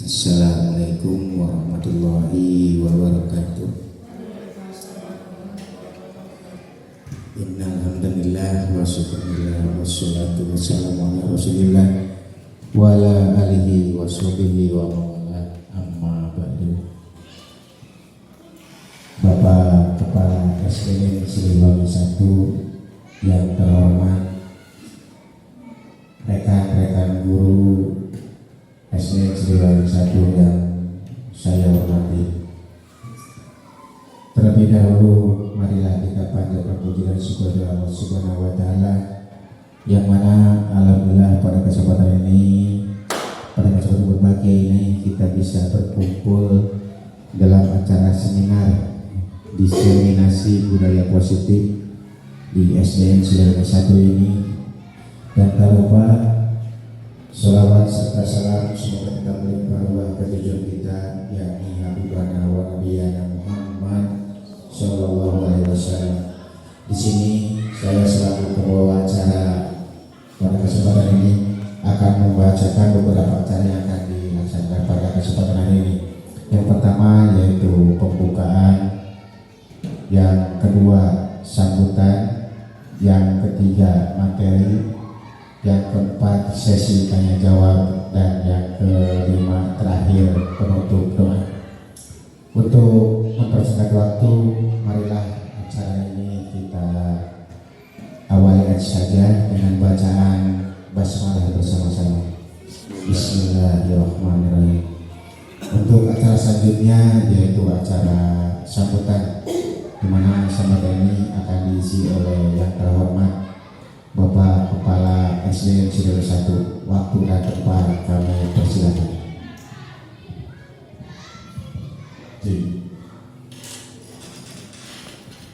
Assalamualaikum warahmatullahi wabarakatuh. Innal hamdalillah wa syukurillah wassalatu wassalamu ala Rasulillah wa ala alihi wa sahbihi wa mawala amma ba'du. Bapak Kepala SDN Siliwangi 1 yang terhormat, rekan-rekan guru SDN Siliwangi 1 yang saya hormati. Terlebih dahulu marilah kita panjatkan puji dan syukur kepada Allah Subhanahu wa taala yang mana alhamdulillah pada kesempatan ini, pada kesempatan berbahagia ini kita bisa berkumpul dalam acara seminar diseminasi budaya positif di SDN Siliwangi 1 ini. Dan tak lupa sholawat serta salam semoga kita melimpah ruah ke tujuan kita, yakni Habibana wa Nabiyana Muhammad Sallallahu Alaihi Wasallam. Di sini saya selaku pembawa acara pada kesempatan ini akan membacakan beberapa acara yang akan dilaksanakan pada kesempatan hari ini. Yang pertama yaitu pembukaan, yang kedua sambutan, yang ketiga materi, yang keempat sesi tanya jawab, dan yang kelima terakhir penutup doa. Untuk mempersingkat waktu, marilah acara ini kita awali saja dengan bacaan basmalah bersama-sama. Bismillahirrahmanirrahim. Untuk acara selanjutnya yaitu acara sambutan, di mana sambutan ini akan diisi oleh yang terhormat Bapak Kepala SDN Siliwangi 1. Waktu dan tempat kami persilakan.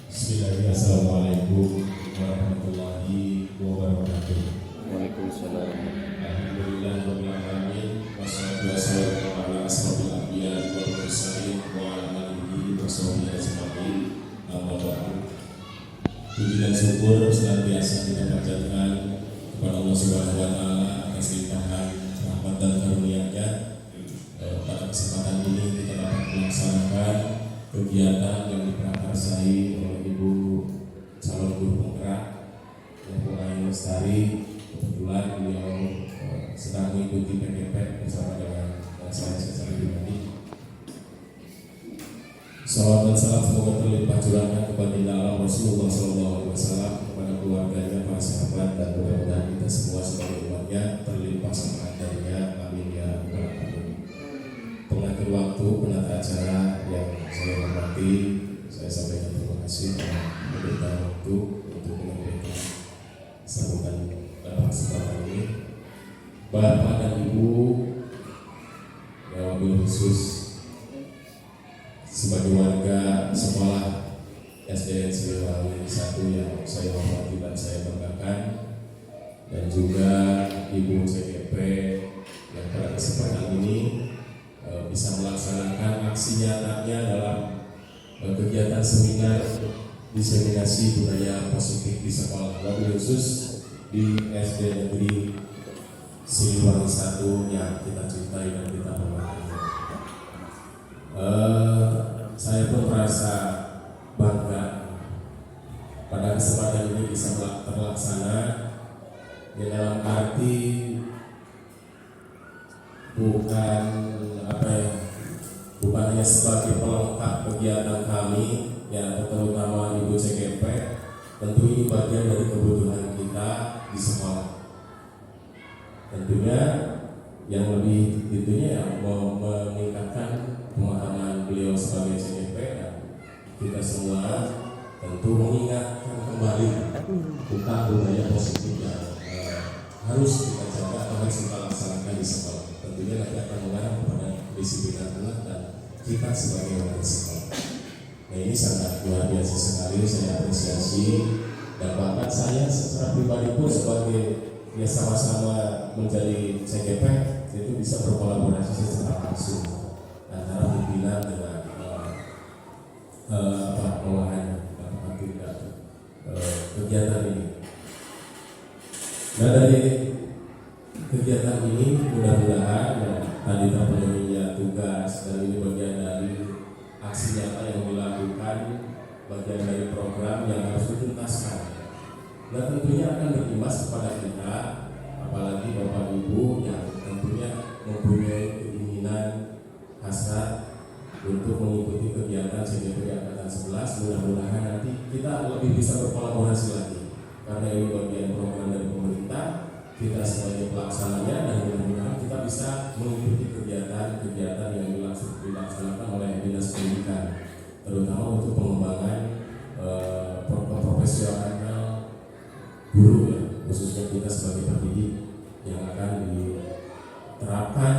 Bismillahirrahmanirrahim. Assalamualaikum warahmatullahi wabarakatuh. Waalaikumsalam. Alhamdulillahirabbil alamin. Wassalatu wassalamu ala asrofil anbiya'i wal mursalin wa ala alihi wa sahbihi ajma'in. Amma ba'du. Puji dan syukur senantiasa kita panjatkan kepada Allah Subhanahu wa taala atas limpahan rahmat dan karunia-Nya. Pada kesempatan ini kita dapat melaksanakan kegiatan yang diprakarsai oleh Ibu calon guru penggerak yang mulai Lestari. Kebetulan beliau sedang mengikuti PKP bersama dengan saya secara pribadi. Salawat dan salam semoga terlimpah curahkan kepada Allah Rasulullah SAW, kepada keluarganya, para sahabat, dan mudah-mudahan kita semua sebagai umatnya terlimpah semangat darinya. Amin ya rabbal alamin. Pengatur waktu, penata acara yang saya hormati, saya sampaikan terima kasih telah memberikan waktu untuk menyampaikan sambutan dalam kesempatan ini. Bapak dan Ibu, yang wabil khusus sebagai warga sekolah SDN Siliwangi 1 yang saya hormati dan saya banggakan, dan juga Ibu CGP yang pada kesempatan ini bisa melaksanakan aksi nyatanya dalam kegiatan seminar diseminasi budaya positif di sekolah, wabil khusus di SD Negeri Siliwangi 1 yang kita cintai dan kita hormati. Saya pun merasa bangga pada kesempatan ini bisa terlaksana, ya, dalam arti bukan hanya sebagai pelengkap kegiatan kami, ya, terutama Ibu CGP. Tentu ini bagian dari kebutuhan kita di sekolah. Tentunya yang lebih itunya yang meningkatkan pemahaman beliau sebagai CGP, dan kita semua tentu mengingatkan kembali tentang budaya positif yang harus kita jaga atau harus kita laksanakan di sekolah. Tentunya nanti akan mengarah kepada disiplin anak dan kita sebagai warga sekolah. Nah, ini sangat luar biasa sekali, saya apresiasi, dan bahkan saya secara pribadi pun sebagai ya sama-sama menjadi CGP itu bisa berkolaborasi secara langsung antara pimpinan dengan bawahannya kegiatan ini. Nah, dari kegiatan ini mudah-mudahan tadi terpenuhinya Nah tentunya akan berimbas kepada kita, apalagi Bapak Ibu yang tentunya mempunyai keinginan hasrat untuk mengikuti kegiatan CDP Angkatan 11. Mudah-mudahan nanti kita lebih bisa berkolaborasi lagi, karena ini bagian program dari pemerintah, kita sebagai pelaksananya, dan mudah-mudahan kita bisa mengikuti kegiatan-kegiatan yang dilaksanakan oleh Dinas Pendidikan, terutama untuk pengembangan profesional guru ya, khususnya kita sebagai pendidik yang akan diterapkan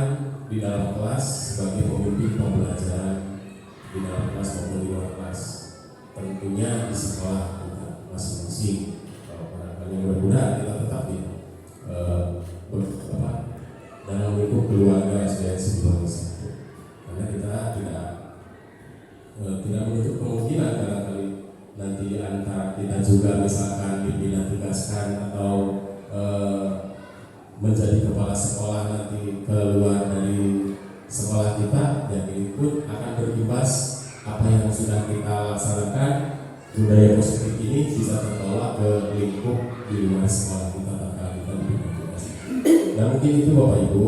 di dalam kelas sebagai pemimpin pembelajaran di dalam kelas maupun di luar kelas, tentunya di sekolah kita masing-masing. Mudah-mudahan kita tetap di dalam lingkup keluarga SDN 1, karena kita tidak menutup kemungkinan barangkali nanti antara kita juga misalkan dipindah tugaskan atau menjadi kepala sekolah nanti keluar dari sekolah kita, yang ikut akan berimbas apa yang sudah kita laksanakan, budaya positif ini bisa terbawa ke lingkup di luar sekolah kita terkait dengan pindah tugas. Dan mungkin itu Bapak Ibu,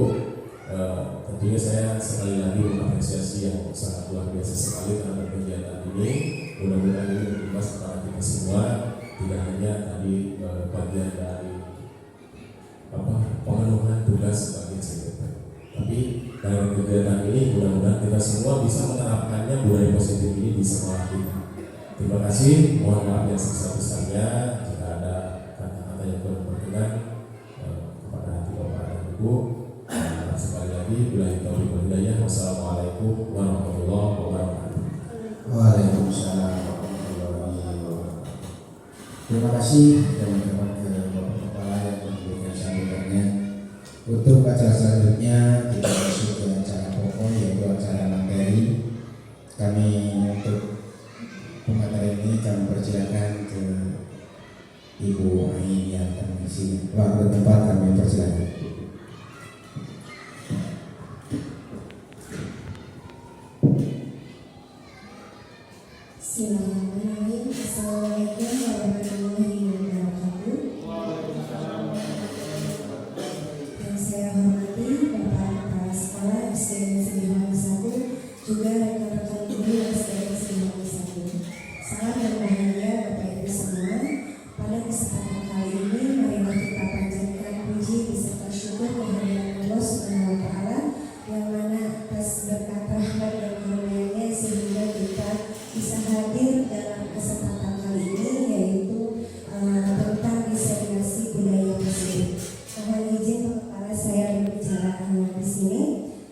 tentunya saya sekali lagi mengapresiasi yang sangat luar biasa sekali terhadap kegiatan ini. Mudah-mudahan ini berimbas kepada kita semua, tidak hanya tadi bagian dari pemenuhan tugas sebagai CDP, tapi dalam kegiatan ini mudah-mudahan kita semua bisa menerapkannya budaya positif ini di sekolah kita. Terima kasih, mohon maaf yang sebesar-besarnya jika ada kata-kata yang kurang berkenan kepada hati Bapak dan Ibu. Sekali lagi, billahi taufiq wal hidayah. Wassalamualaikum warahmatullahi wabarakatuh. Waalaikumsalam warahmatullahi wabarakatuh. Terima kasih teman-teman ke Bapak Kepala yang memberikan sambutannya. Untuk acara selanjutnya kita masuk ke acara pokok, yaitu acara materi. Kami untuk pemateri ini kami persilakan ke Ibu Ain yang akan mengisi waktu tempat. Kami persilakan. Bismillahirrahmanirrahim. Assalamualaikum warahmatullahi wabarakatuh. Yang saya hormati Bapak Kepala Sekolah SDN 1, juga rekan-rekan guru SDN 1. Salam berbahagia Bapak Ibu semua. Pada kesempatan kali ini, marilah kita panjatkan puji beserta syukur kehadiran Allah Subhanahu wa Ta'ala, yang mana atas berkat rahmat dan karunia-Nya sehingga kita bisa hadir dalam kesempatan kali ini, yaitu tentang diseminasi budaya positif. Mohon izin Kepala saya berbicara di sini.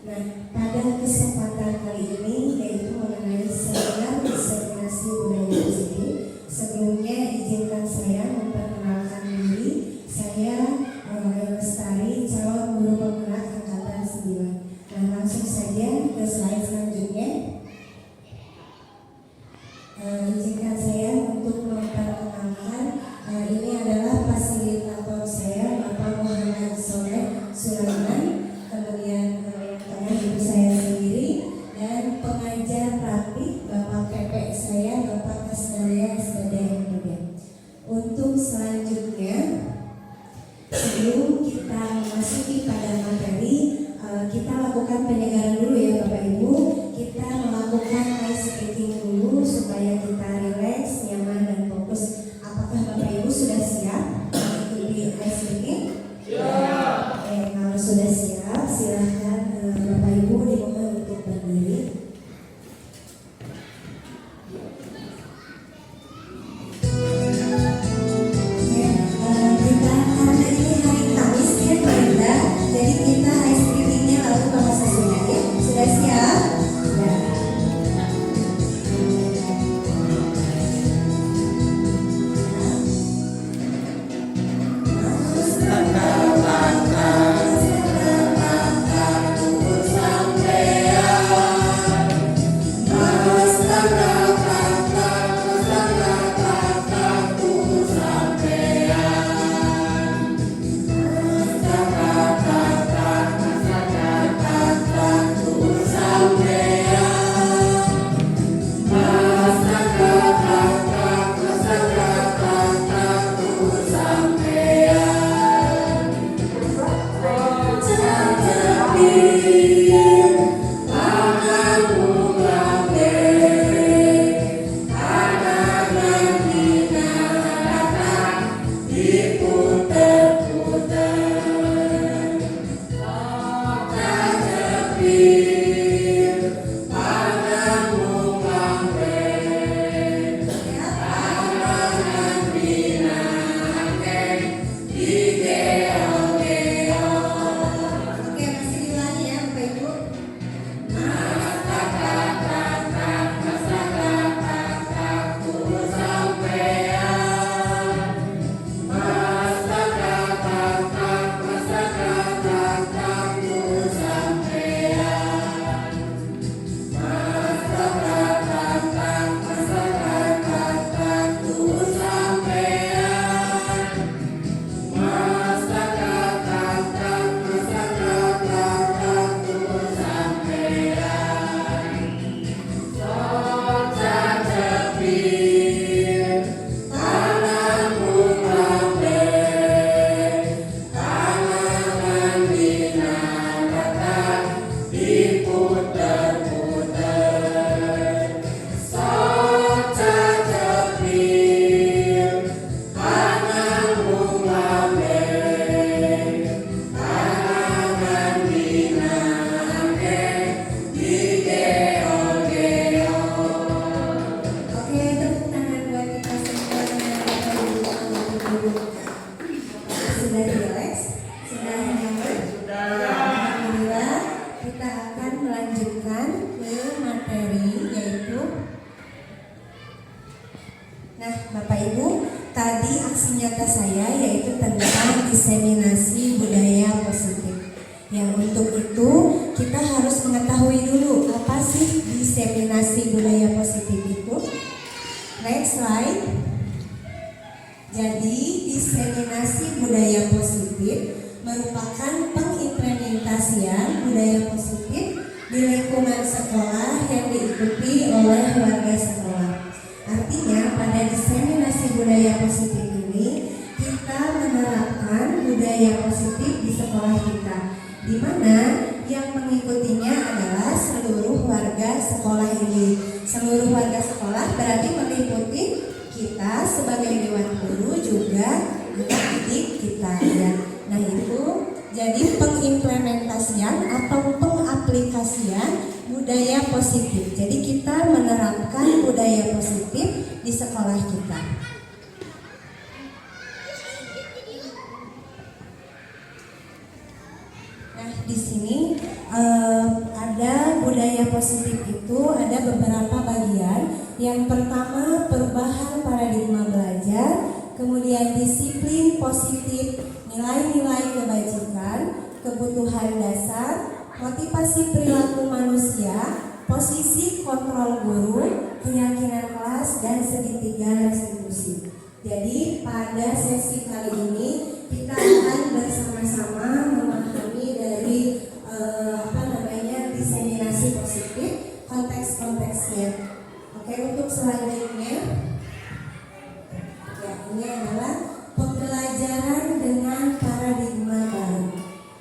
Nah, pada kesempatan kali ini yaitu mengenai seminar diseminasi budaya positif. Sebelumnya izinkan saya memperkenalkan diri. Saya Lestari, calon guru penggerak angkatan 9. Nah, langsung saja ke slide selanjutnya. Izinkan saya untuk memperkenalkan, ini adalah fasilitator saya, Bapak Muhammad Soleh Sulaiman, kemudian tengah ibu saya sendiri, dan pengajar praktik Bapak PP saya, Bapak Kasdalia SDN. Untuk selanjutnya, sebelum kita memasuki pada materi, kita lakukan penyegaran dulu ya Bapak Ibu. Kita melakukan ice skating dulu supaya kita rileks Oke, tepuk tangan buat kita semua yang ada di ruang. Sudah relax? Sudah nyaman? Alhamdulillah, kita akan melanjutkan ke materi yaitu. Nah, Bapak Ibu, tadi aksi nyata saya yaitu tentang diseminasi budaya positif. Yang untuk itu kita harus mengetahui dulu apa sih diseminasi budaya positif itu. Next slide. Jadi diseminasi budaya positif merupakan pengimplementasian budaya positif di lingkungan sekolah yang diikuti oleh warga sekolah. Artinya pada diseminasi budaya positif ini kita menerapkan budaya positif di sekolah kita, di mana yang mengikutinya adalah seluruh warga sekolah ini. Seluruh warga sekolah berarti meliputi kita sebagai dewan guru juga anak didik kita ya. Nah itu jadi pengimplementasian atau pengaplikasian budaya positif. Jadi kita menerapkan budaya positif di sekolah kita. Nah, di sini ada budaya positif itu ada beberapa bagian. Yang pertama perubahan paradigma belajar, kemudian disiplin positif, nilai-nilai kebajikan, kebutuhan dasar, motivasi perilaku manusia, posisi kontrol guru, keyakinan kelas, dan segitiga restitusi. Jadi pada sesi kali ini kita akan bersama-sama memahami dari diseminasi positif, konteks-konteksnya. Oke, untuk selanjutnya ya, ini adalah pembelajaran dengan paradigma baru.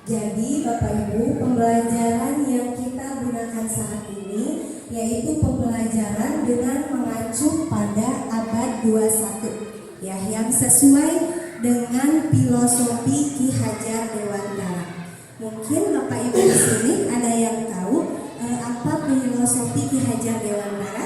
Jadi Bapak Ibu, pembelajaran yang kita gunakan saat ini yaitu pembelajaran dengan mengacu pada abad 21 ya, yang sesuai dengan filosofi Ki Hajar Dewantara. Mungkin Bapak Ibu di sini ada yang tahu apa filosofi Ki Hajar Dewantara?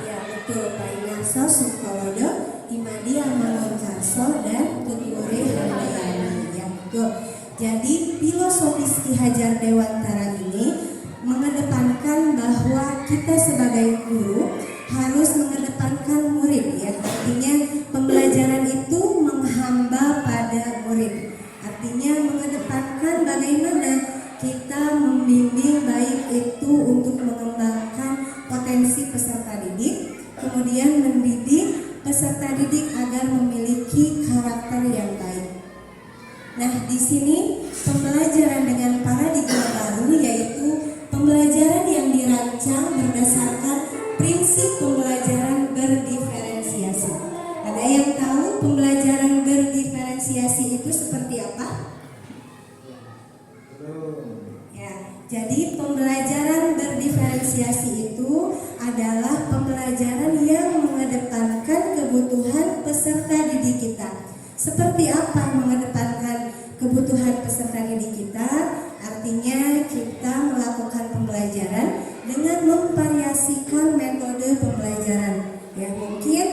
Ya betul, Pak Inarso Sukolodo, Imadi Amangunkarso, dan Tuturi Handayani. Ya betul. Jadi filosofis Ki Hajar Dewantara ini mengedepankan bahwa kita sebagai guru harus mengedepankan murid ya. Artinya pembelajaran itu menghamba pada murid. Artinya mengedepankan bagaimana kita membimbing baik itu untuk mengembangkan potensi peserta didik, kemudian mendidik peserta didik agar memiliki karakter yang baik. Nah, di sini pembelajaran dengan paradigma baru yaitu pembelajaran yang dirancang berdasarkan prinsip pembelajaran berdiferensiasi. Ada yang tahu pembelajaran berdiferensiasi itu seperti apa? Ya, jadi pembelajaran berdiferensiasi itu adalah pembelajaran yang mengedepankan kebutuhan peserta didik kita. Seperti apa mengedepankan kebutuhan peserta didik kita? Artinya kita melakukan pembelajaran dengan memvariasikan metode pembelajaran. Ya mungkin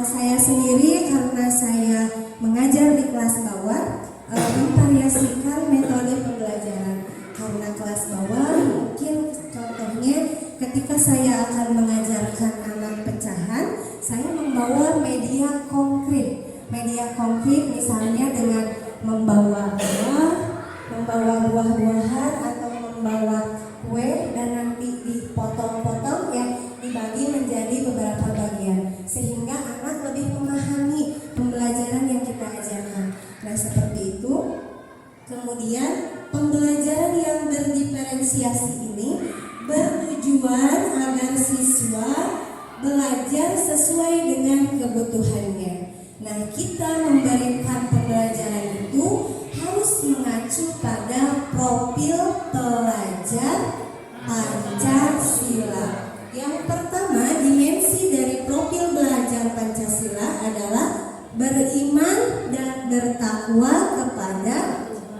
saya sendiri karena saya mengajar di kelas bawah memvariasikan metode pembelajaran. Karena kelas bawah mungkin contohnya ketika saya akan mengajarkan anak pecahan, saya membawa media konkret. Media konkret misalnya dengan membawa buah-buahan atau membawa kue dan nanti dipotong-potong ya, dibagi menjadi beberapa bagian sehingga anak lebih memahami pembelajaran yang kita ajarkan. Nah seperti itu. Kemudian pembelajaran yang berdiferensiasi ini bertujuan agar siswa belajar sesuai dengan kebutuhannya. Nah kita memberikan pembelajaran itu harus mengacu mengacu pada profil pelajar Pancasila. Yang pertama, dimensi dari profil belajar Pancasila adalah beriman dan bertakwa kepada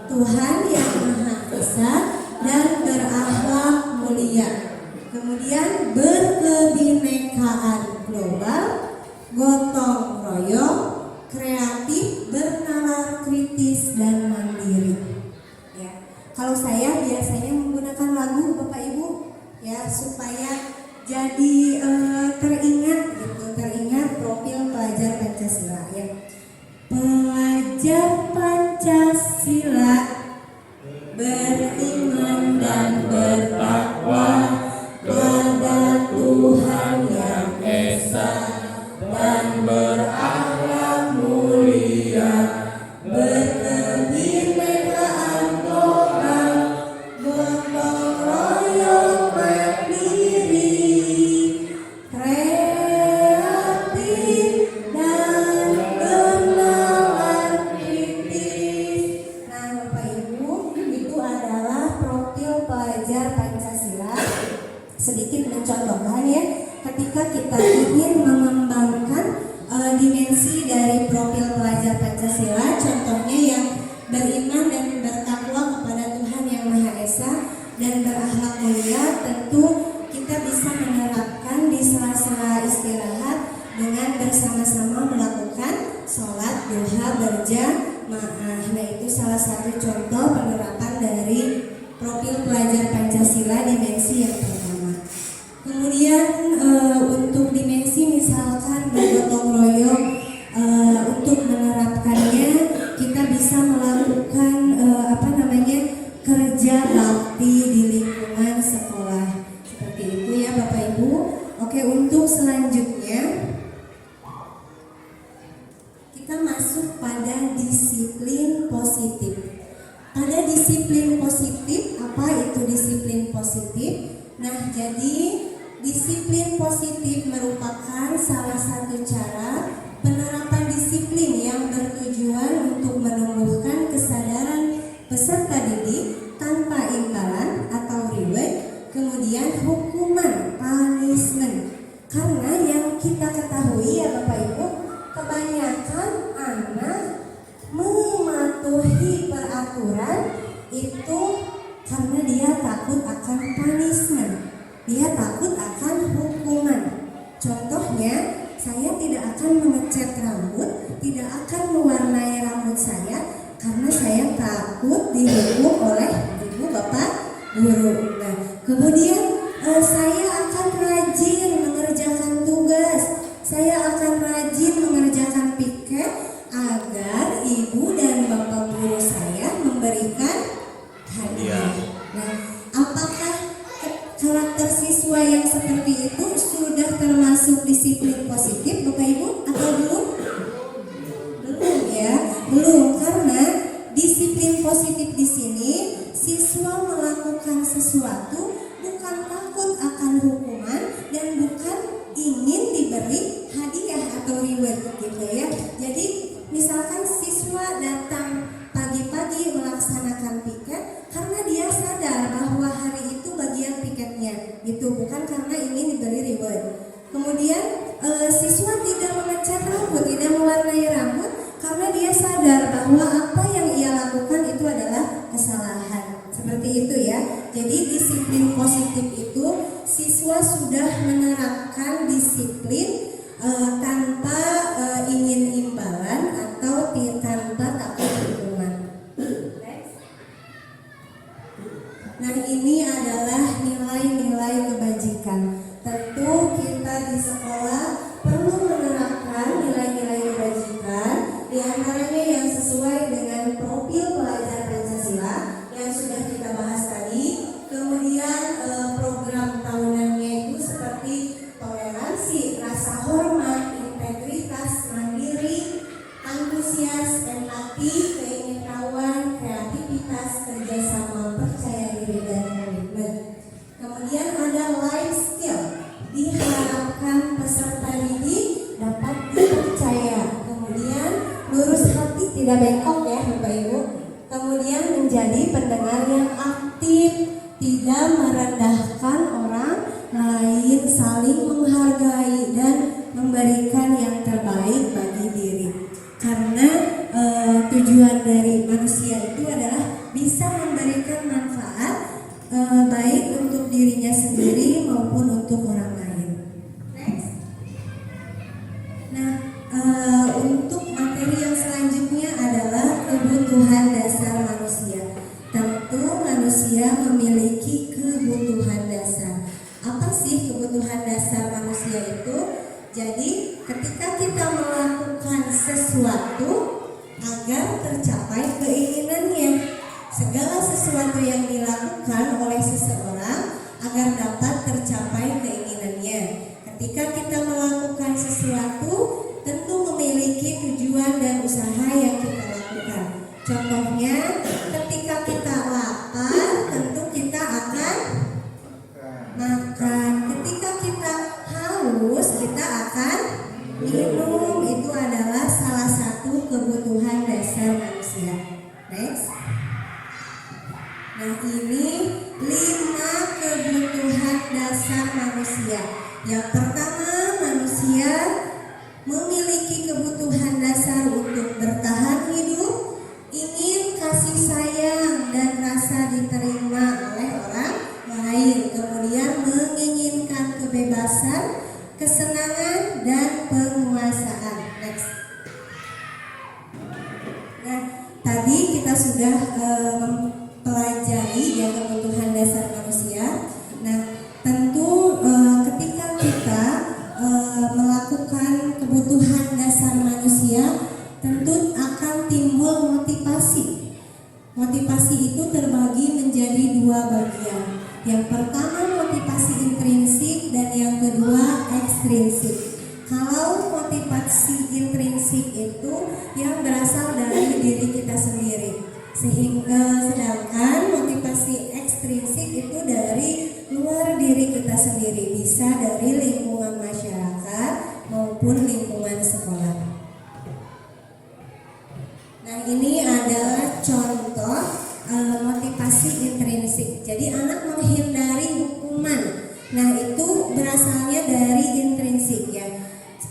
Tuhan Yang Maha Esa dan berakhlak mulia. Kemudian berkebinekaan global, gotong royong, kreatif, bernalar kritis dan mandiri. Ya, kalau saya biasanya menggunakan lagu Bapak Ibu ya supaya jadi teringat gitu, teringat profil pelajar Pancasila ya. Pelajar Pancasila beriman dan bertakwa pada Tuhan Yang Esa dan berakhlak mulia, berkebinekaan global, gotong royong mandiri, kreatif dan bernalar kritis. Nah Bapak Ibu, itu adalah profil pelajar Pancasila. Sedikit mencontohkan ya, ketika kita ingin mengembangkan dimensi dari profil pelajar Pancasila, contohnya yang beriman dan bertakwa kepada Tuhan Yang Maha Esa dan berakhlak mulia, tentu kita bisa menerapkan di sela-sela istirahat dengan bersama-sama melakukan sholat duha berjamaah. Nah itu salah satu contoh penerapan dari profil pelajar Pancasila dimensi yang pertama. Kemudian untuk dimensi misalkan bergotong royong, untuk menerapkannya kita bisa melakukan kerja bakti di lingkungan sekolah seperti itu ya Bapak Ibu. Oke, untuk selanjutnya kita masuk pada disiplin positif. Pada disiplin positif, apa itu disiplin positif? Nah, jadi disiplin positif merupakan salah satu cara penerapan disiplin yang bertujuan untuk menumbuhkan kesadaran peserta didik tanpa imbalan atau reward, kemudian hukuman, punishment. Karena yang kita ketahui ya Bapak Ibu, kebanyakan anak mematuhi peraturan itu karena dia takut akan punishment, dia takut akan hukuman. Contohnya, saya tidak akan mengecat rambut, tidak akan mewarnai rambut saya karena saya takut dihukum oleh ibu bapak guru. Nah, kemudian saya akan rajin mengerjakan tugas, saya akan rajin mengerjakan piket agar ibu dan bapak guru saya memberikan hadiah. Nah, apakah karakter siswa yang seperti itu sudah termasuk disiplin positif Bapak Ibu atau belum? Belum ya, belum, karena disiplin positif di sini siswa melakukan sesuatu bukan takut akan hukuman dan bukan ingin diberi hadiah atau reward gitu ya. Jadi misalkan siswa datang pagi-pagi melaksanakan piket karena dia sadar bahwa hari itu bagian piketnya gitu, bukan karena ingin diberi reward. Kemudian siswa tidak mengecat rambut, tidak mewarnai rambut karena dia sadar bahwa apa yang ia lakukan itu adalah kesalahan. Seperti itu ya. Jadi disiplin positif itu siswa sudah menerapkan disiplin tanpa ingin imbalan atau tanpa takut hukuman. Nah, ini adalah nilai-nilai kebajikan. Tentu kita di sekolah perlu menerapkan nilai-nilai kebajikan, di antaranya yang sesuai dengan profil pelajar Pancasila yang sudah kita bahas tadi. Kemudian program tahunannya itu seperti toleransi, rasa hormat, integritas, mandiri, antusias, empati, keingintahuan, kreativitas, kerjasama, percaya diri, dan komitmen. Kemudian ada life skill, diharapkan peserta didik dapat dipercaya. Kemudian lurus hati, tidak pendengar yang aktif, tidak merendahkan orang lain, saling menghargai dan memberikan yang terbaik bagi diri. Karena tujuan dari manusia itu adalah bisa memberikan manfaat baik untuk dirinya sendiri maupun untuk orang lain. Next. Nah, untuk materi yang selanjutnya adalah kebutuhan dasar manusia. Tentu manusia memiliki kebutuhan dasar. Apa sih kebutuhan dasar manusia itu? Jadi ketika kita melakukan sesuatu agar tercapai keinginannya, segala sesuatu yang dilakukan oleh seseorang agar dapat tercapai keinginannya. Ketika kita melakukan sesuatu, tentu memiliki tujuan dan usaha yang kita lakukan. Contohnya, ketika kita lapar, tentu kita akan makan. Ketika kita haus, kita akan minum. Itu adalah salah satu kebutuhan dasar manusia. Next. Nah, ini 5 kebutuhan dasar manusia. Yang pertama, manusia memiliki kebutuhan dasar untuk bertahan hidup, ingin kasih sayang dan rasa diterima oleh orang lain, kemudian menginginkan kebebasan, kesenangan, dan penguasaan. Next. Nah, tadi kita sudah mempelajari ya kebutuhan dasar manusia. Nah, tentu ketika kita melakukan kebutuhan dasar manusia, tentu akan timbul motivasi. Motivasi itu terbagi menjadi 2 bagian. Yang pertama motivasi intrinsik dan yang kedua ekstrinsik. Kalau motivasi intrinsik itu yang berasal dari diri kita sendiri, sedangkan motivasi ekstrinsik itu dari luar diri kita sendiri, bisa dari lingkungan masyarakat maupun lingkungan sekolah. Nah, ini adalah contoh motivasi intrinsik. Jadi anak menghindari hukuman. Nah, itu berasalnya dari intrinsik ya.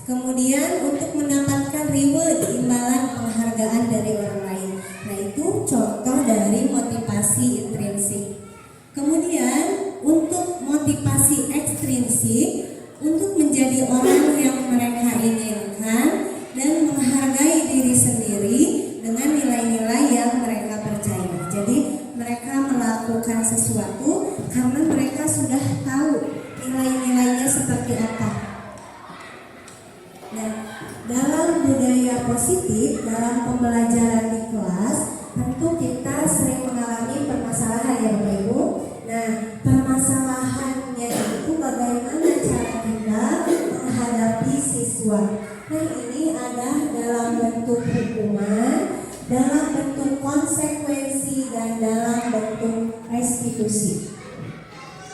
Kemudian untuk mendapatkan reward, imbalan penghargaan dari orang lain. Nah, itu contoh dari motivasi intrinsik. Kemudian untuk motivasi ekstrinsik, untuk menjadi orang yang mereka inginkan dan menghargai diri sendiri dengan nilai-nilai yang mereka percaya. Jadi mereka melakukan sesuatu karena mereka sudah tahu nilai-nilainya seperti apa. Nah, dalam budaya positif, dalam pembelajaran di kelas, tentu kita sering mengalami permasalahan ya Bapak Ibu. Nah, permasalahannya itu bagaimana cara kita menghadapi siswa. Nah, ini ada dalam bentuk hukuman, dalam bentuk konsekuensi, dan dalam bentuk restitusi.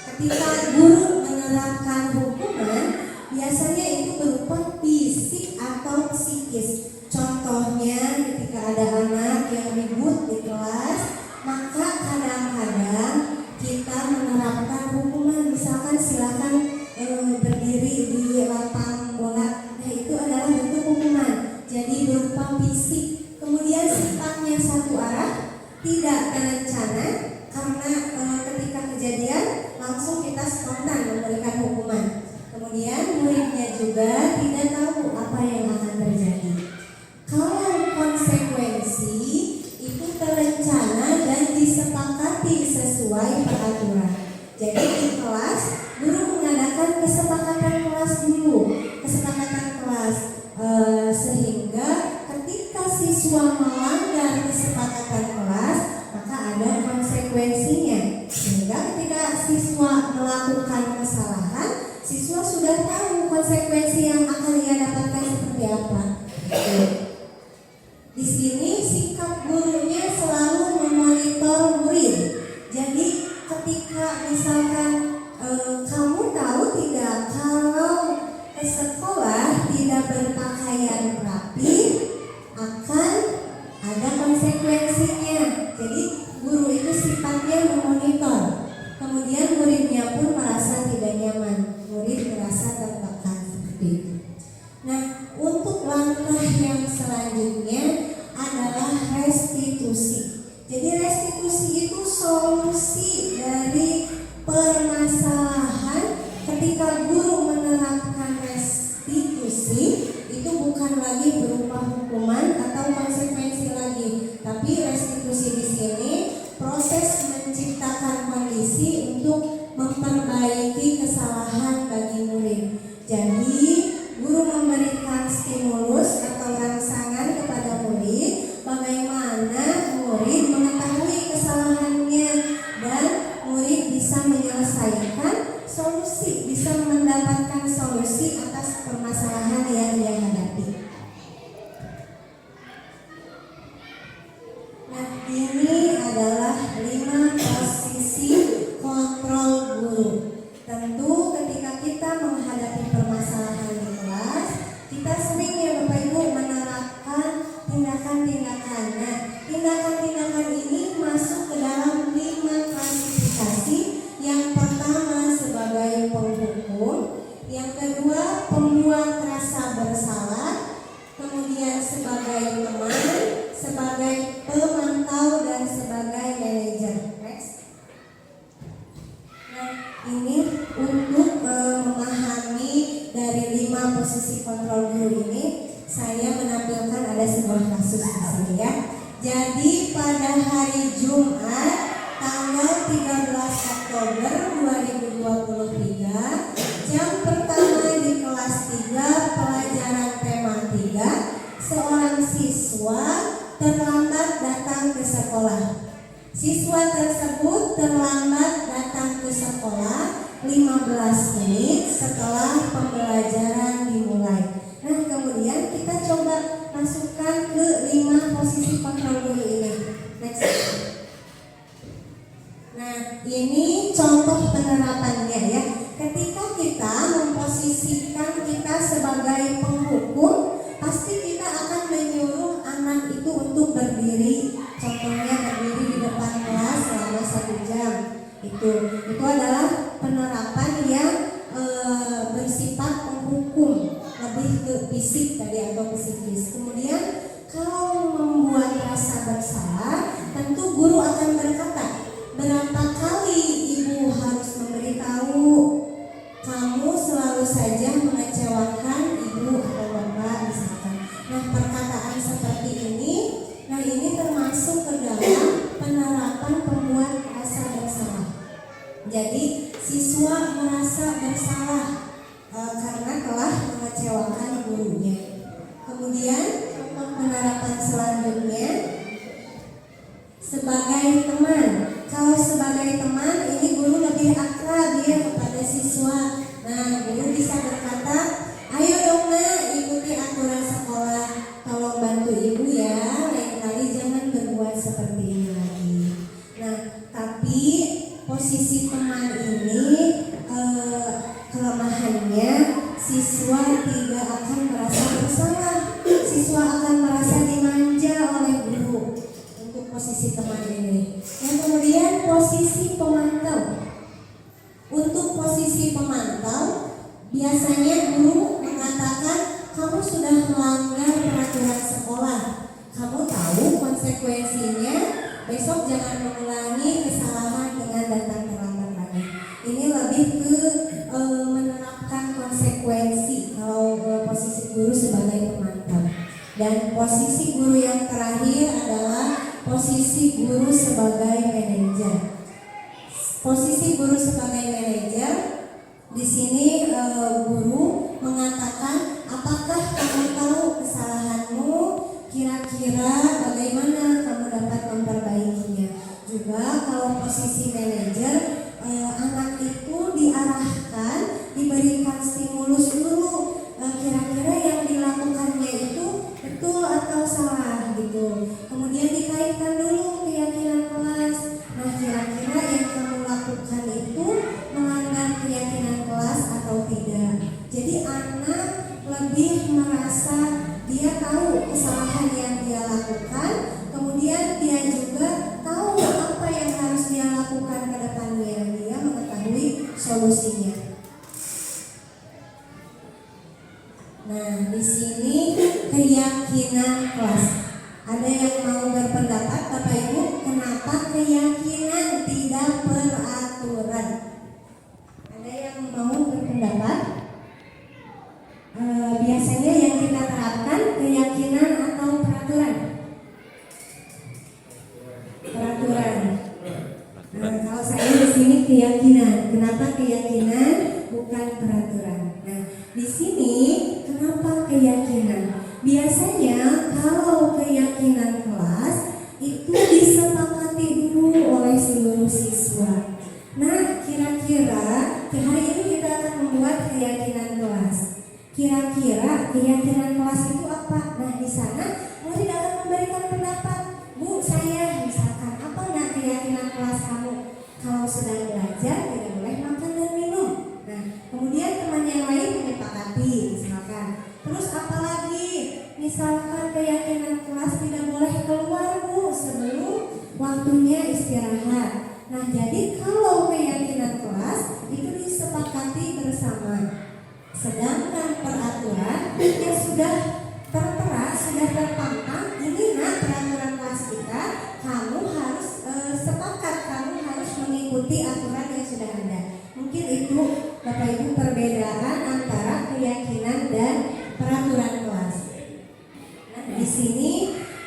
Ketika guru menerapkan hukuman, biasanya itu berupa fisik atau psikis. Contohnya ketika ada anak yang ribut di kelas, maka kadang-kadang kita menerapkan hukuman. Misalkan silakan berdiri di lapang bola. Nah, itu adalah bentuk hukuman. Jadi berupa fisik. Kemudian sifatnya satu arah, tidak terencana, karena ketika kejadian langsung kita spontan memberikan hukuman. Kemudian muridnya juga tidak tahu apa yang akan terjadi. Kalau konsekuensi itu terencana dan disepakati sesuai peraturan. Jadi di kelas guru mengadakan kesepakatan kelas dulu, sehingga ketika siswa melanggar kesepakatan kelas maka ada konsekuensinya. Sehingga ketika siswa melakukan kesalahan, siswa sudah tahu konsekuensi yang akan ia dapatkan seperti apa. Di sini sikap gurunya selalu memonitor murid. Jadi ketika misalkan kamu tahu tidak kalau ke sekolah tidak berpakaian rapi akan ada konsekuensinya. Jadi guru itu solusi dari permasalahan ketika guru menerapkan restitusi itu bukan lagi berupa hukuman atau konsekuensi lagi, tapi restitusi di sini proses menciptakan kondisi untuk memperbaiki kesalahan bagi murid. Jadi guru memberikan stimulus atau rangsangan kepada murid bagaimana murid mengetahui kesalahannya dan murid bisa menyelesaikan solusi, bisa mendapatkan solusi atas permasalahan yang dia hadapi. Nah, ini adalah 5 posisi kontrol guru. Tentu ketika kita menghadapi permasalahan di kelas, kita sering ya Bapak Ibu menerapkan tindakan-tindakan. Nah, tindakan-tindakan ini masuk ke dalam 5 klasifikasi. Yang pertama sebagai penghukum, yang kedua pembuat rasa bersalah, kemudian sebagai teman, sebagai pemantau, dan sebagai manajer. Next. Nah, ini untuk memahami dari 5 posisi kontrol guru ini, saya menampilkan ada sebuah kasus di sini ya. Jadi pada hari Jumat tanggal 13 Oktober 2023, jam pertama di kelas 3 pelajaran tema 3, seorang siswa terlambat datang ke sekolah. Siswa tersebut terlambat datang ke sekolah 15 menit setelah pembelajaran dimulai. Nah, kemudian kita coba masukkan ke 5 posisi kontrol guru ini. Next. Nah, ini contoh penerapannya ya. Ketika kita memposisikan kita sebagai penghukum, pasti kita akan menyuruh anak itu untuk berdiri. Contohnya berdiri di depan kelas selama 1 jam. Itu adalah penerapan yang bersifat penghukum, lebih ke fisik tadi atau psikis. Kemudian kalau membuat rasa bersalah, tentu guru akan berkata, berapa kali ibu harus memberitahu kamu selalu saja mengecewakan ibu atau bapak misalkan. Nah, perkataan seperti ini, nah ini termasuk ke dalam penerapan pembuat rasa bersalah. Jadi siswa merasa bersalah karena telah mengecewakan gurunya. Kemudian penerapan selanjutnya sebagai teman. Kalau sebagai teman ini guru lebih akrab ya kepada siswa. Nah, guru bisa berkata, ayo dong nak, ikuti aturan sekolah, tolong bantu ibu ya, lain kali jangan berbuat seperti ini lagi. Nah, tapi posisi teman ini kelemahannya siswa tidak akan merasa bersalah, siswa akan merasa dimanja oleh guru untuk posisi teman ini. Yang kemudian posisi pemantau. Untuk posisi pemantau, biasanya guru mengatakan kamu sudah melanggar peraturan sekolah, kamu tahu konsekuensinya, besok jangan mengulangi kesalahan dengan datang terlambat lagi. Ini lebih ke menerapkan konsekuensi kalau posisi guru sebagai pemantau. Dan posisi guru yang terakhir adalah posisi guru sebagai manajer. Posisi guru sebagai manajer, di sini guru mengatakan, apakah kamu tahu kesalahanmu? Kira-kira bagaimana kamu dapat memperbaikinya? Juga kalau posisi manajer, anak itu diarahkan, diberikan stimulus dulu. Kira-kira yang dilakukannya itu betul atau salah gitu. Kemudian dikaitkan dulu keyakinan kelas. Nah, kira-kira yang kamu lakukan itu melanggar keyakinan kelas atau tidak. Jadi anak lebih merasa dia tahu kesalahan yang dia lakukan, kemudian dia juga tahu apa yang harus dia lakukan ke depannya. Dia mengetahui solusinya. Nah, di sini keyakinan kelas. Ada yang mau berpendapat, Bapak Ibu, kenapa keyakinan tidak kalau saya di sini keyakinan. Kenapa keyakinan bukan peraturan? Nah, di sini kenapa keyakinan? Biasanya kalau keyakinan kelas itu disepakati dulu oleh seluruh siswa. Nah, kira-kira hari ini kita akan membuat keyakinan kelas. Kira-kira keyakinan kelas itu apa? Nah, di sana murid akan memberikan pendapat. Bu, saya misalkan apa nggak keyakinan kelas kamu? Kalau sedang belajar tidak boleh makan dan minum. Nah, kemudian teman yang lain menyepakati misalkan. Terus apalagi? Misalkan keyakinan kelas tidak boleh keluar Bu sebelum waktunya istirahat. Nah, jadi kalau keyakinan kelas itu disepakati bersama. Sedangkan peraturan yang sudah tertera, sudah terpampang, ini peraturan kelas kita, kamu harus sepakat, kamu harus mengikuti aturan yang sudah ada. Mungkin itu Bapak Ibu perbedaan antara keyakinan dan peraturan kelas. Nah, di sini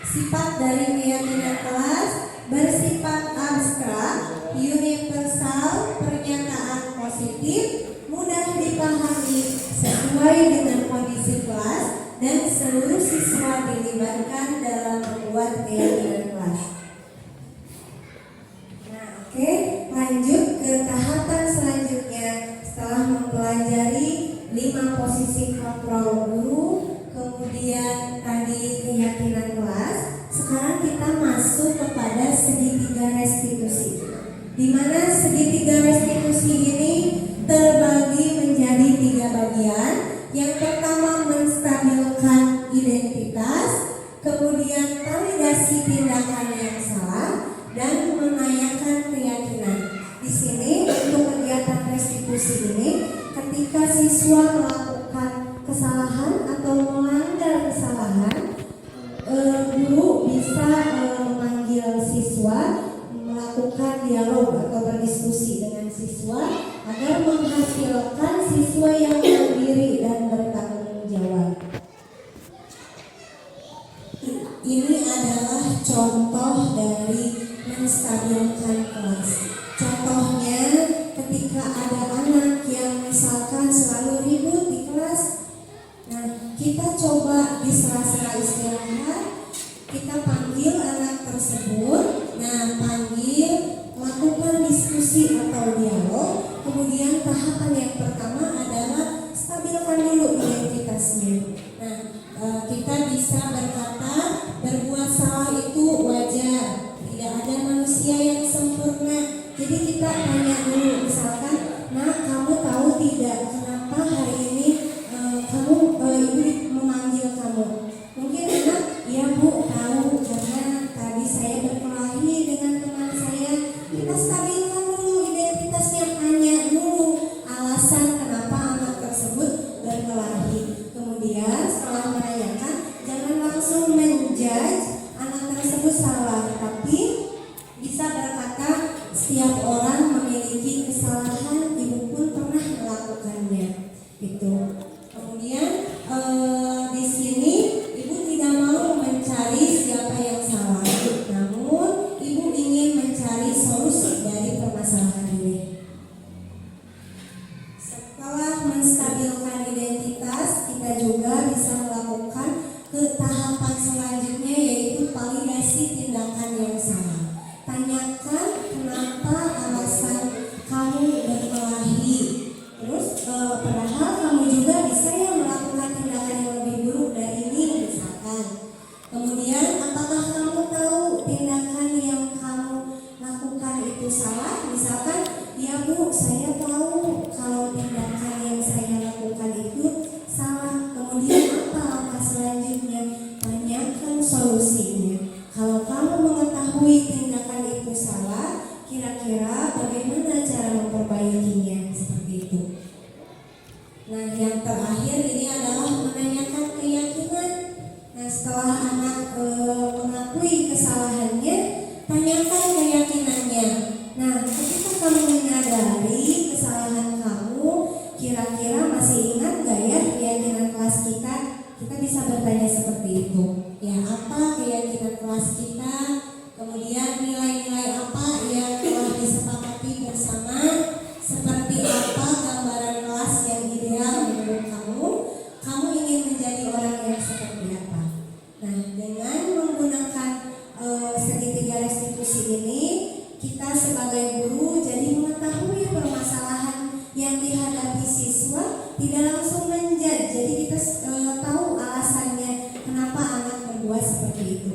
sifat dari keyakinan kelas bersifat abstrak, universal, pernyataan positif, mudah dipahami, sesuai dengan kondisi kelas, dan seluruh siswa dilibatkan dalam membuat keyakinan kelas. Nah, oke, lanjut ke tahapan selanjutnya. Setelah mempelajari 5 posisi kontrol guru, kemudian tadi keyakinan kelas, sekarang kita masuk kepada segitiga restitusi. Di mana segitiga restitusi ini terbagi menjadi 3 bagian. Yang pertama menstabilkan identitas, kemudian validasi tindakan yang salah, dan menanyakan keyakinan. Di sini untuk kegiatan restitusi ini, ketika siswa melakukan kesalahan atau melanggar kesalahan, guru bisa memanggil siswa, melakukan dialog atau berdiskusi dengan siswa agar menghasilkan siswa yang mandiri dan bertanggung jawab. Ini adalah contoh dari menstabilkan kelas. Contohnya ketika ada anak yang misalkan selalu ribut di kelas, nah kita coba di sela-sela istirahat, kita panggil anak tersebut. Nah, panggil, lakukan diskusi atau dialog. Kemudian tahapan yang pertama adalah stabilkan dulu identitasnya. Nah, kita bisa berkata berbuat salah itu wajar, tidak ada manusia yang sempurna. Jadi kita tanya dulu, misalkan, nah kamu tahu tidak kenapa hari ini ibu memanggil kamu? Mungkin anak, ya Bu tahu karena tadi saya berkelahi dengan teman saya. Kita stabilkan dulu identitasnya, tanya dulu alasan kenapa anak tersebut berkelahi. Kemudian setelah menanyakan, jangan langsung menjudge anak tersebut salah, tapi bisa berkata setiap orang memiliki kesalahan, ibu pun pernah melakukannya. Gitu. Kemudian di sini ibu tidak mau mencari siapa yang salah, namun ibu ingin mencari solusi dari permasalahan ini. Setelah menstabilkan identitas, kita juga bisa melakukan ke tahapan selanjutnya, yaitu validasi tindakan yang salah. Tanyakan kenapa alasan kamu berkelahi. Terus padahal kamu juga bisa yang melakukan tindakan yang lebih buruk dari ini misalkan. Kemudian apakah kamu tahu tindakan yang kamu lakukan itu salah? Misalkan, ya Bu, saya tahu kalau tindakan yang saya lakukan itu salah. Kemudian apa langkah selanjutnya? Tanyakan solusinya. Kalau kamu mengetahui tindakan itu salah, kira-kira bagaimana cara memperbaikinya? Seperti itu. Nah, yang terakhir ini adalah menanyakan keyakinan. Nah, setelah anak mengakui kesalahannya, tanyakan keyakinannya. Nah, ketika kamu menyadari kesalahan kamu, kira-kira masih ingat gak ya keyakinan kelas kita? Kita bisa bertanya seperti itu. Ya, apa keyakinan kelas kita? Kemudian nilai-nilai apa yang telah disepakati sebagai guru jadi mengetahui permasalahan yang dihadapi siswa, tidak langsung menjudge. Jadi kita tahu alasannya kenapa anak berbuat seperti itu.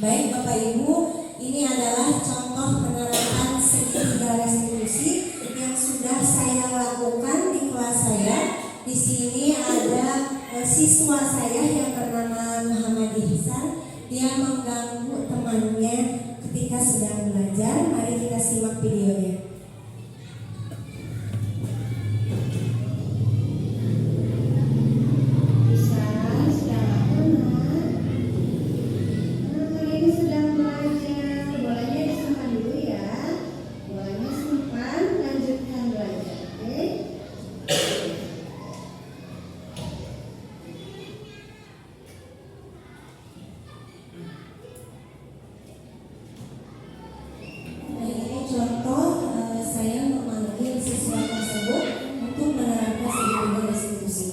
Baik Bapak Ibu, ini adalah contoh penerapan segitiga restitusi yang sudah saya lakukan di kelas saya. Di sini ada siswa saya yang bernama Muhammad Ihsan. Dia mengganggu temannya ketika sedang belajar. Mari kita simak videonya. Contoh, saya memanggil siswa tersebut untuk menerapkan segitiga restitusi.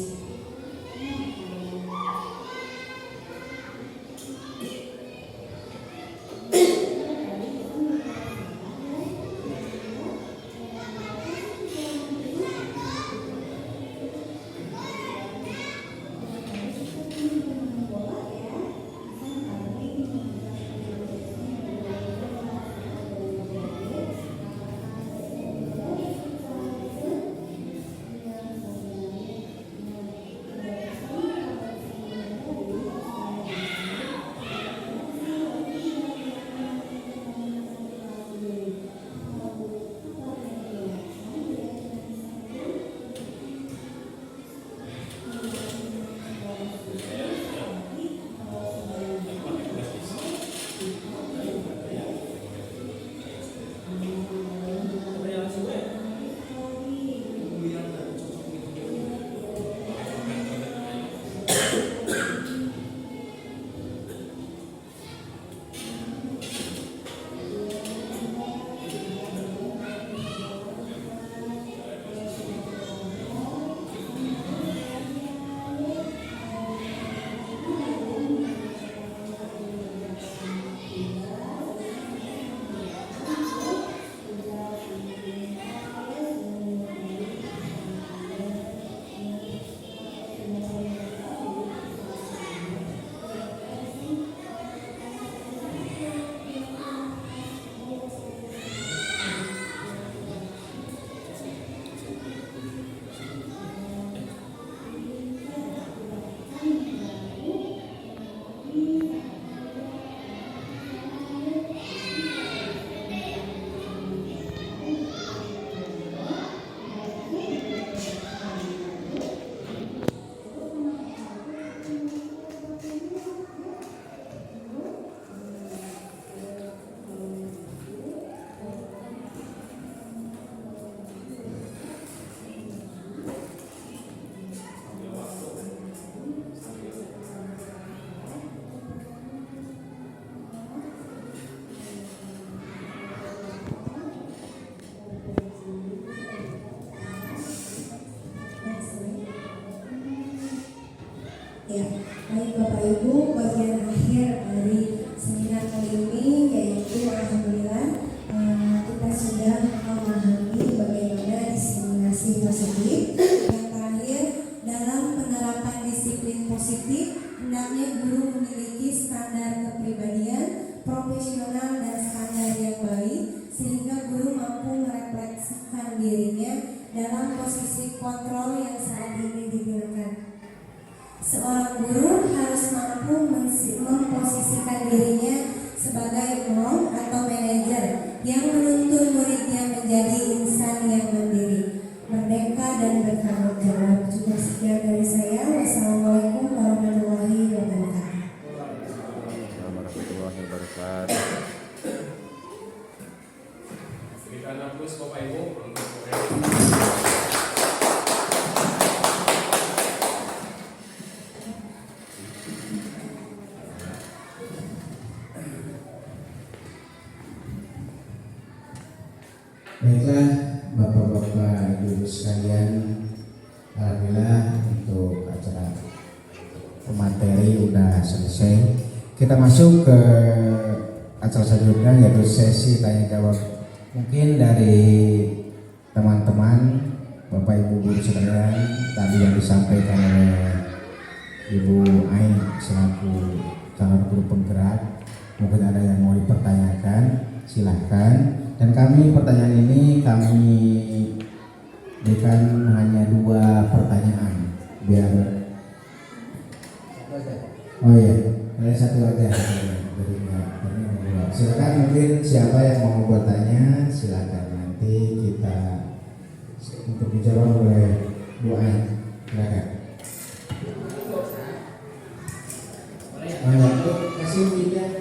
Ya, baik Bapak Ibu, bagian akhir dari seminar kali ini yaitu alhamdulillah kita sudah memahami bagaimana diskriminasi positif. Yang terakhir, dalam penerapan disiplin positif hendaknya guru memiliki standar kepribadian, profesional dan standar yang baik sehingga guru mampu merefleksikan dirinya dalam posisi kontrol yang saat ini digunakan. Seorang guru harus mampu memposisikan dirinya sebagai mom atau manajer yang menuntun muridnya menjadi insan yang mandiri, merdeka dan bertanggung jawab. Cukup sekian dari saya. Wassalamualaikum warahmatullahi wabarakatuh. Silakan hapus Bapak Ibu untuk Baiklah Bapak-Bapak Ibu sekalian, alhamdulillah untuk acara pemateri udah selesai. Kita masuk ke acara selanjutnya yaitu sesi tanya jawab Mungkin dari teman-teman Bapak Ibu guru sekalian tadi yang disampaikan oleh Ibu Ain selaku calon guru penggerak, mungkin ada yang mau dipertanyakan, silahkan. Dan kami pertanyaan ini kami berikan hanya 2 pertanyaan biar oh iya ada 1 aja. Silakan, mungkin siapa yang mau bertanya silakan, nanti kita untuk dijawab oleh Bu Ain. Silakan. Kasih media.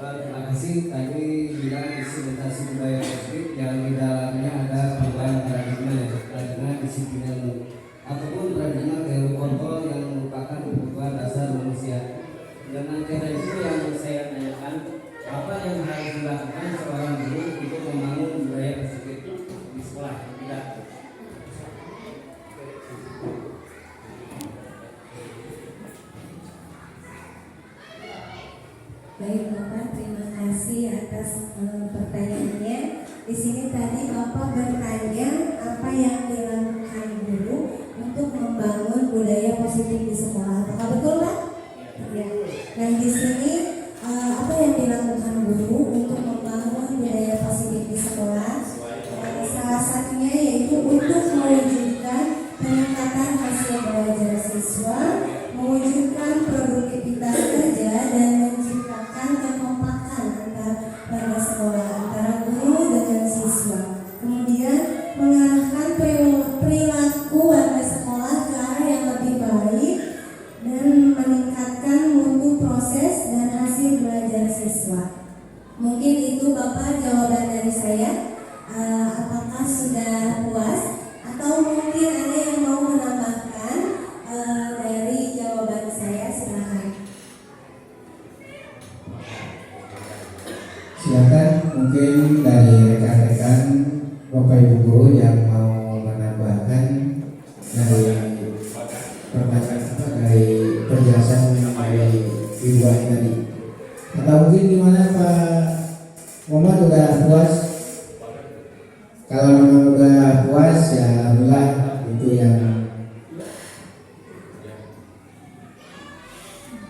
Terima kasih. Tadi bilang disiplinasi budaya positif yang di dalamnya ada perubahan paradigma ya, paradigma disiplin ilmu ataupun paradigma teori kontrol yang merupakan kebutuhan dasar manusia. Dengan teori itu yang saya tanyakan, apa yang harus dilakukan seorang guru untuk membangun budaya positif di sekolah? Tidak. Baik Bapak, terima kasih atas pertanyaannya. Di sini tadi Bapak bertanya apa yang dilakukan guru untuk membangun budaya positif di sekolah. Apakah betul Pak? Ya. Dan di sini apa yang dilakukan guru untuk membangun budaya positif di sekolah? Salah satunya yaitu untuk mewujudkan peningkatan hasil belajar siswa, mewujudkan produktivitas kerja, dan menciptakan kekompakan pada sekolah antara guru dengan siswa. Kemudian mengarahkan perilaku warga sekolah ke arah yang lebih baik dan meningkatkan mutu proses dan hasil belajar siswa. Mungkin itu Bapak jawaban dari saya. Apakah sudah puas atau mungkin ada yang mau menambahkan dari jawaban saya? Silakan. Silakan, mungkin dari rekan-rekan Bapak Ibu guru yang mau menambahkan dari pertanyaan dari penjelasan dari Ibu Ain tadi, atau mungkin gimana Pak Muhammad, udah puas? Kalau memang udah puas ya alhamdulillah, itu yang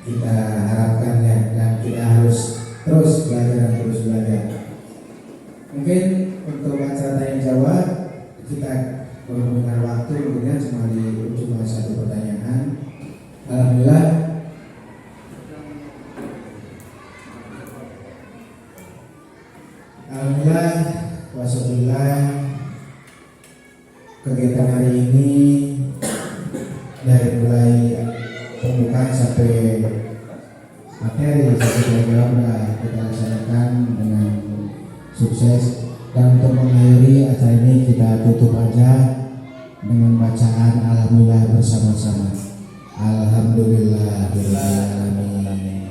kita harapkan ya, dan kita harus terus belajar dan terus belajar. Mungkin untuk acara tanya jawab kita menggunakan waktu mungkin cuma di cuma 1 pertanyaan. Alhamdulillah. Alhamdulillah, wassalamualaikum. Kegiatan hari ini dari mulai pembukaan sampai materi sampai jawab kita laksanakan dengan sukses. Dan untuk mengakhiri acara ini kita tutup aja dengan bacaan alhamdulillah bersama-sama. Alhamdulillahirobbilalamin.